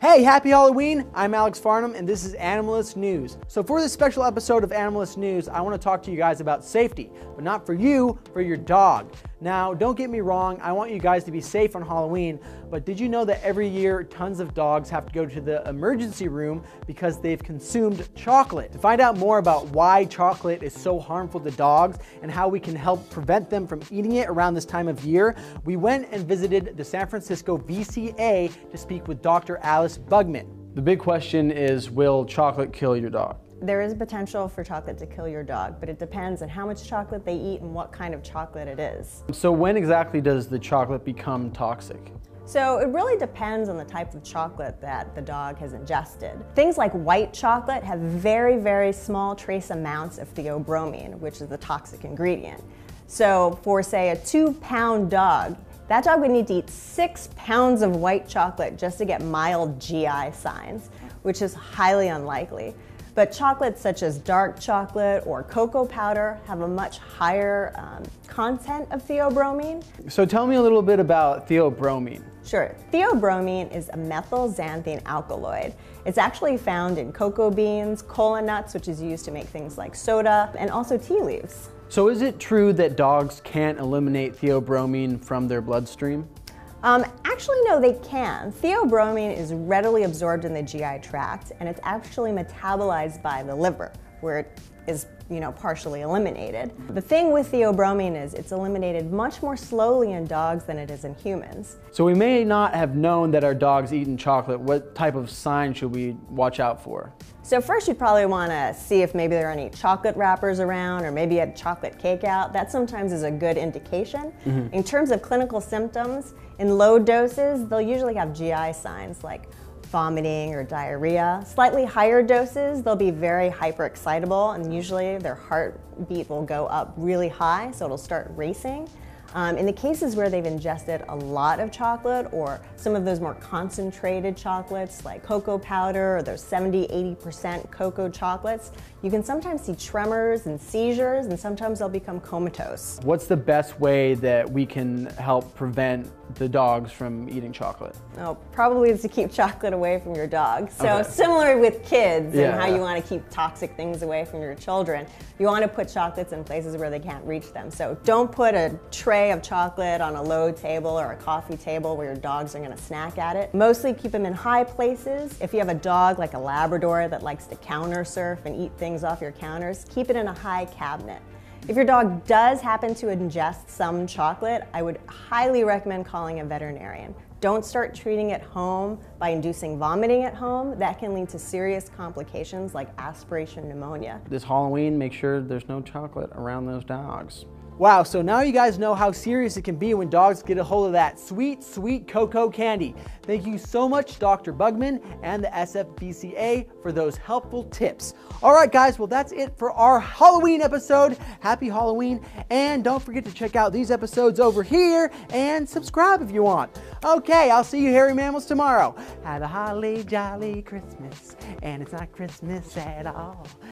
Hey, happy Halloween! I'm Alex Farnham and this is Animalist News. So for this special episode of Animalist News, I want to talk to you guys about safety, but not for you, for your dog. Now, don't get me wrong, I want you guys to be safe on Halloween, but did you know that every year tons of dogs have to go to the emergency room because they've consumed chocolate? To find out more about why chocolate is so harmful to dogs and how we can help prevent them from eating it around this time of year, we went and visited the San Francisco VCA to speak with Dr. Alice Bugman. The big question is, will chocolate kill your dog? There is potential for chocolate to kill your dog, but it depends on how much chocolate they eat and what kind of chocolate it is. So when exactly does the chocolate become toxic? So it really depends on the type of chocolate that the dog has ingested. Things like white chocolate have very, very small trace amounts of theobromine, which is the toxic ingredient. So for, say, a 2-pound dog, that dog would need to eat 6 pounds of white chocolate just to get mild GI signs, which is highly unlikely. But chocolates such as dark chocolate or cocoa powder have a much higher content of theobromine. So tell me a little bit about theobromine. Sure. Theobromine is a methylxanthine alkaloid. It's actually found in cocoa beans, kola nuts, which is used to make things like soda, and also tea leaves. So is it true that dogs can't eliminate theobromine from their bloodstream? Actually, no, they can. Theobromine is readily absorbed in the GI tract, and it's actually metabolized by the liver, where it is, partially eliminated. The thing with theobromine is it's eliminated much more slowly in dogs than it is in humans. So we may not have known that our dog's eaten chocolate. What type of sign should we watch out for? So first you'd probably want to see if maybe there are any chocolate wrappers around or maybe a chocolate cake out. That sometimes is a good indication. In terms of clinical symptoms, in low doses, they'll usually have GI signs like vomiting or diarrhea. Slightly higher doses, they'll be very hyperexcitable and usually their heartbeat will go up really high, so it'll start racing. In the cases where they've ingested a lot of chocolate or some of those more concentrated chocolates like cocoa powder or those 70–80% cocoa chocolates, you can sometimes see tremors and seizures and sometimes they'll become comatose. What's the best way that we can help prevent the dogs from eating chocolate? Oh, probably is to keep chocolate away from your dog. So similar with kids and how you want to keep toxic things away from your children, you want to put chocolates in places where they can't reach them. So don't put a tray of chocolate on a low table or a coffee table where your dogs are going to snack at it. Mostly keep them in high places. If you have a dog like a Labrador that likes to counter surf and eat things off your counters, keep it in a high cabinet. If your dog does happen to ingest some chocolate, I would highly recommend calling a veterinarian. Don't start treating it home by inducing vomiting at home. That can lead to serious complications like aspiration pneumonia. This Halloween, make sure there's no chocolate around those dogs. Wow, so now you guys know how serious it can be when dogs get a hold of that sweet, sweet cocoa candy. Thank you so much, Dr. Bugman and the SFBCA for those helpful tips. All right, guys, well, that's it for our Halloween episode. Happy Halloween, and don't forget to check out these episodes over here and subscribe if you want. Okay, I'll see you hairy mammals tomorrow. Have a holly jolly Christmas, and it's not Christmas at all.